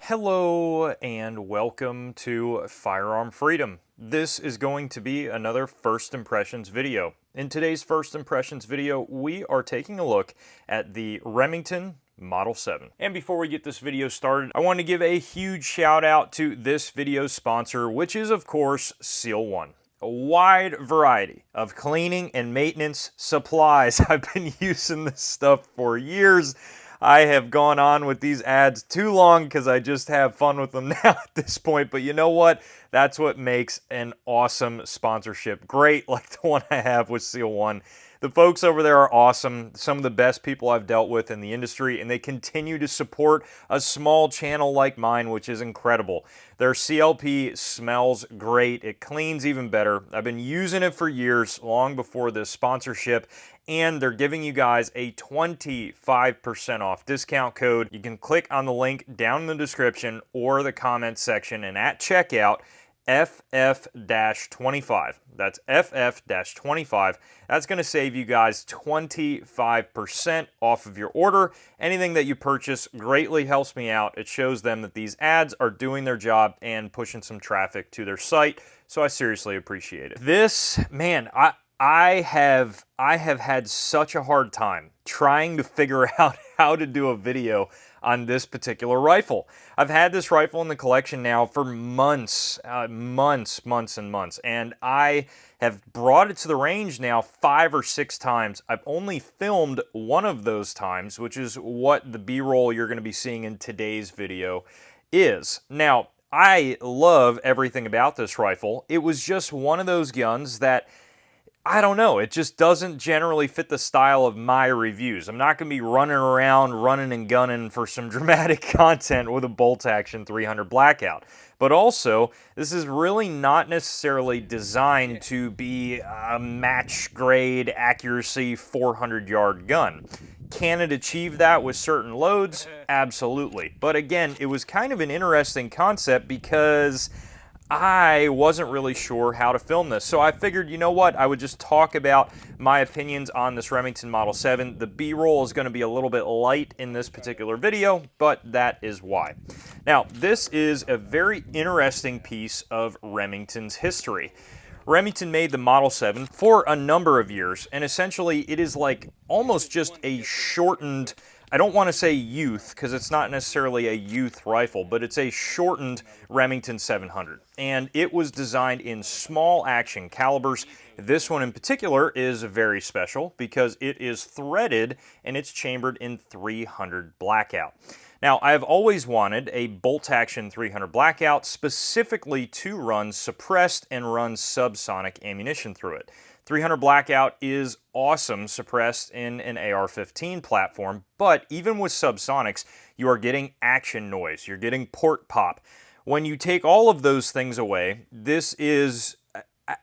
Hello and welcome to Firearm Freedom. This is going to be another First Impressions video. In today's First Impressions video, we are taking a look at the Remington Model 7. And before we get this video started, I want to give a huge shout out to this video's sponsor, which is of course Seal One. A wide variety of cleaning and maintenance supplies. I've been using this stuff for years. I have gone on with these ads too long because I just have fun with them now at this point. But you know what? That's what makes an awesome sponsorship great, like the one I have with Seal One. The folks over there are awesome, some of the best people I've dealt with in the industry, and they continue to support a small channel like mine, which is incredible. Their CLP smells great. It cleans even better. I've been using it for years, long before this sponsorship, and they're giving you guys a 25% off discount code. You can click on the link down in the description or the comments section, and at checkout, FF-25. That's FF-25. That's going to save you guys 25% off of your order. Anything that you purchase greatly helps me out. It shows them that these ads are doing their job and pushing some traffic to their site. So I seriously appreciate it. This, man, I have had such a hard time trying to figure out how to do a video on this particular rifle. I've had this rifle in the collection now for months, months and months, and I have brought it to the range now 5 or 6 times. I've only filmed one of those times, which is what the B-roll you're going to be seeing in today's video is. Now, I love everything about this rifle. It was just one of those guns that, I don't know, it just doesn't generally fit the style of my reviews. I'm not going to be running around, running and gunning for some dramatic content with a bolt-action 300 Blackout. But also, this is really not necessarily designed to be a match-grade accuracy 400-yard gun. Can it achieve that with certain loads? Absolutely. But again, it was kind of an interesting concept because I wasn't really sure how to film this, so I figured, you know what, I would just talk about my opinions on this Remington Model 7. The B-roll is going to be a little bit light in this particular video, but that is why. Now, this is a very interesting piece of Remington's history. Remington made the Model 7 for a number of years, and essentially it is like almost just a shortened, I don't want to say youth, because it's not necessarily a youth rifle, but it's a shortened Remington 700. And it was designed in small action calibers. This one in particular is very special because it is threaded and it's chambered in 300 Blackout. Now, I've always wanted a bolt-action 300 Blackout specifically to run suppressed and run subsonic ammunition through it. 300 Blackout is awesome suppressed in an AR-15 platform, but even with subsonics, you are getting action noise, you're getting port pop. When you take all of those things away, this is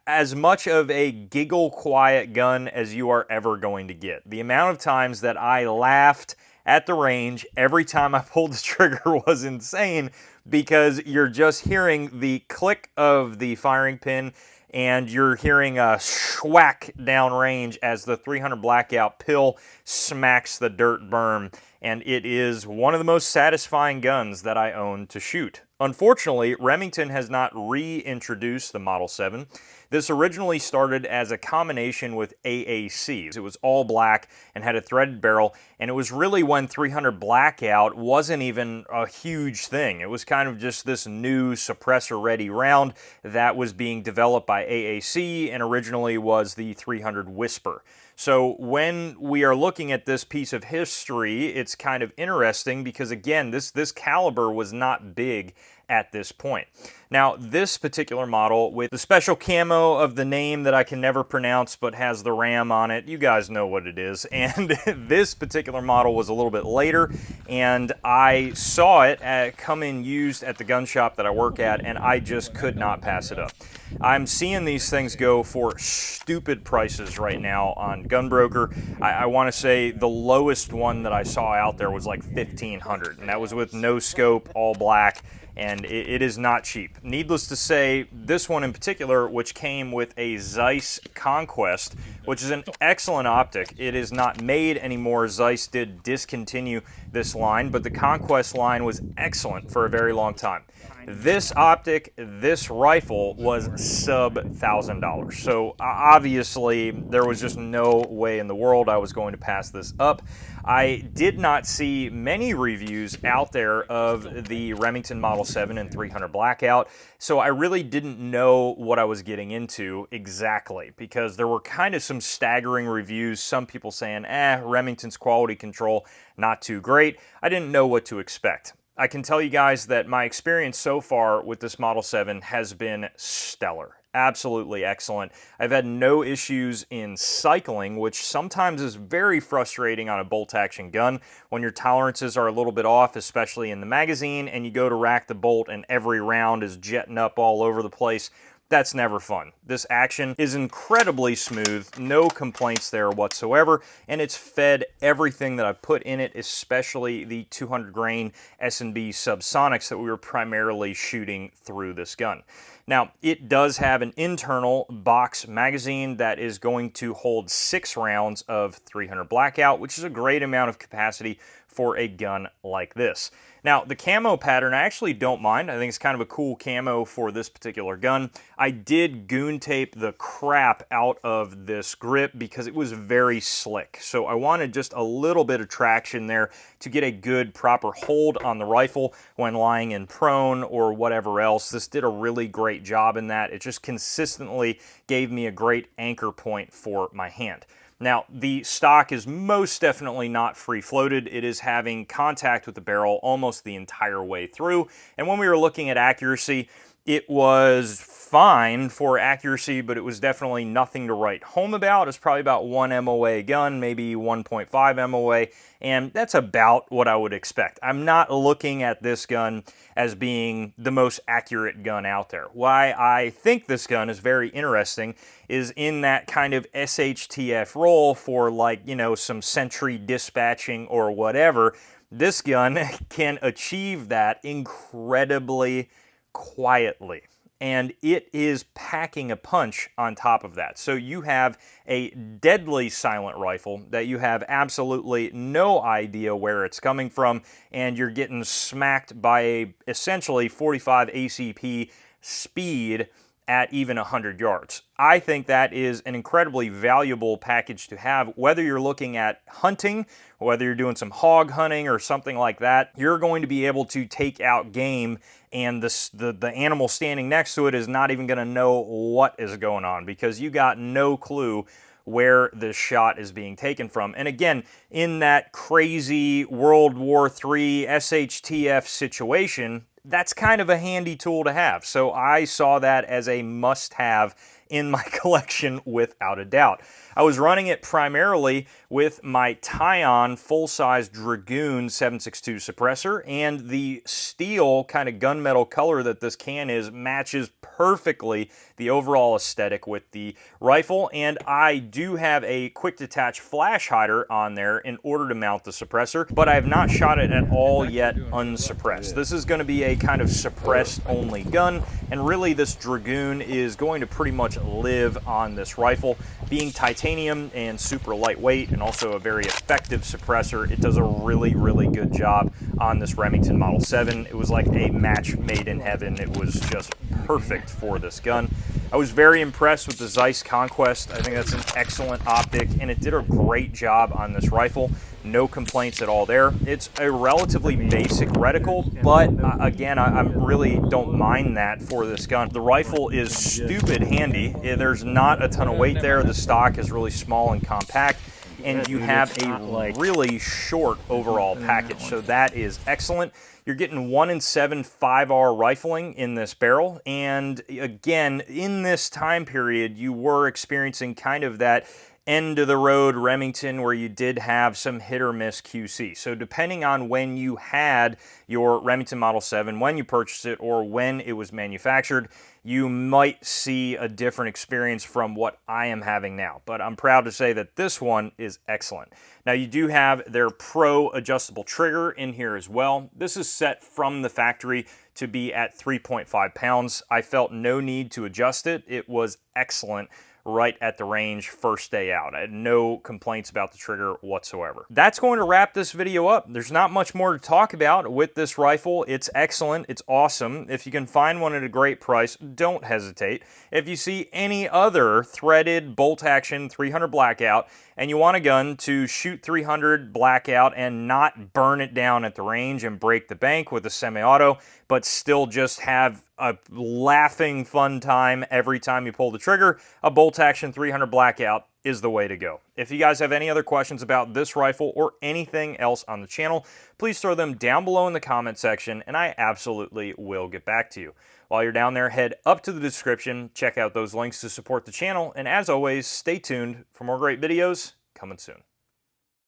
as much of a giggle quiet gun as you are ever going to get. The amount of times that I laughed at the range every time I pulled the trigger was insane because you're just hearing the click of the firing pin and you're hearing a schwack downrange as the 300 Blackout pill smacks the dirt berm, and it is one of the most satisfying guns that I own to shoot. Unfortunately, Remington has not reintroduced the Model 7. This originally started as a combination with AACs. It was all black and had a threaded barrel, and it was really when 300 Blackout wasn't even a huge thing. It was kind of just this new suppressor-ready round that was being developed by AAC and originally was the 300 Whisper. So when we are looking at this piece of history, it's kind of interesting because, again, this caliber was not big at this point. Now, this particular model with the special camo of the name that I can never pronounce but has the RAM on it, you guys know what it is, and this particular model was a little bit later, and I saw it come in used at the gun shop that I work at, and I just could not pass it up. I'm seeing these things go for stupid prices right now on Gunbroker. I want to say the lowest one that I saw out there was like $1,500, and that was with no scope, all black, and it is not cheap. Needless to say, this one in particular, which came with a Zeiss Conquest, which is an excellent optic. It is not made anymore. Zeiss did discontinue this line, but the Conquest line was excellent for a very long time. This optic, this rifle was sub $1,000. So obviously there was just no way in the world I was going to pass this up. I did not see many reviews out there of the Remington Model 7 and 300 Blackout, so I really didn't know what I was getting into exactly, because there were kind of some staggering reviews, some people saying, Remington's quality control, not too great. I didn't know what to expect. I can tell you guys that my experience so far with this Model 7 has been stellar. Absolutely excellent. I've had no issues in cycling, which sometimes is very frustrating on a bolt-action gun when your tolerances are a little bit off, especially in the magazine, and you go to rack the bolt and every round is jetting up all over the place. That's never fun. This action is incredibly smooth, no complaints there whatsoever, and it's fed everything that I've put in it, especially the 200 grain S&B subsonics that we were primarily shooting through this gun. Now, it does have an internal box magazine that is going to hold 6 rounds of 300 Blackout, which is a great amount of capacity for a gun like this. Now, the camo pattern I actually don't mind. I think it's kind of a cool camo for this particular gun. I did goon tape the crap out of this grip because it was very slick. So I wanted just a little bit of traction there to get a good proper hold on the rifle when lying in prone or whatever else. This did a really great job in that. It just consistently gave me a great anchor point for my hand. Now, the stock is most definitely not free-floated. It is having contact with the barrel almost the entire way through. And when we were looking at accuracy, it was fine for accuracy, but it was definitely nothing to write home about. It's probably about 1 MOA gun, maybe 1.5 MOA, and that's about what I would expect. I'm not looking at this gun as being the most accurate gun out there. Why I think this gun is very interesting is in that kind of SHTF role for, like, you know, some sentry dispatching or whatever. This gun can achieve that incredibly quietly, and it is packing a punch on top of that. So you have a deadly silent rifle that you have absolutely no idea where it's coming from, and you're getting smacked by a essentially 45 ACP speed at even 100 yards. I think that is an incredibly valuable package to have, whether you're looking at hunting, whether you're doing some hog hunting or something like that. You're going to be able to take out game, and the animal standing next to it is not even going to know what is going on because you got no clue where this shot is being taken from. And again, in that crazy World War III SHTF situation, that's kind of a handy tool to have. So I saw that as a must-have in my collection without a doubt. I was running it primarily with my Tyon full-size Dragoon 7.62 suppressor, and the steel kind of gunmetal color that this can is matches perfectly the overall aesthetic with the rifle, and I do have a quick detach flash hider on there in order to mount the suppressor, but I have not shot it at all yet unsuppressed. This is going to be a kind of suppressed only gun, and really this Dragoon is going to pretty much live on this rifle. Being titanium and super lightweight and also a very effective suppressor, it does a really, really good job on this Remington Model 7. It was like a match made in heaven. It was just perfect for this gun. I was very impressed with the Zeiss Conquest. I think that's an excellent optic, and it did a great job on this rifle. No complaints at all there. It's a relatively basic reticle, but again, I really don't mind that for this gun. The rifle is stupid handy. There's not a ton of weight there. The stock is really small and compact, and you have a really short overall package, so that is excellent. You're getting 1 in 7 5R rifling in this barrel, and again, in this time period, you were experiencing kind of that end-of-the-road Remington where you did have some hit-or-miss QC. So depending on when you had your Remington Model 7, when you purchased it, or when it was manufactured, you might see a different experience from what I am having now. But I'm proud to say that this one is excellent. Now, you do have their Pro adjustable trigger in here as well. This is set from the factory to be at 3.5 pounds. I felt no need to adjust it. It was excellent right at the range first day out. I had no complaints about the trigger whatsoever. That's going to wrap this video up. There's not much more to talk about with this rifle. It's excellent. It's awesome. If you can find one at a great price, don't hesitate. If you see any other threaded bolt action 300 blackout and you want a gun to shoot 300 blackout and not burn it down at the range and break the bank with a semi-auto, but still just have a laughing fun time every time you pull the trigger, a bolt action 300 blackout is the way to go. If you guys have any other questions about this rifle or anything else on the channel, please throw them down below in the comment section and I absolutely will get back to you. While you're down there, head up to the description, check out those links to support the channel, and as always, stay tuned for more great videos coming soon.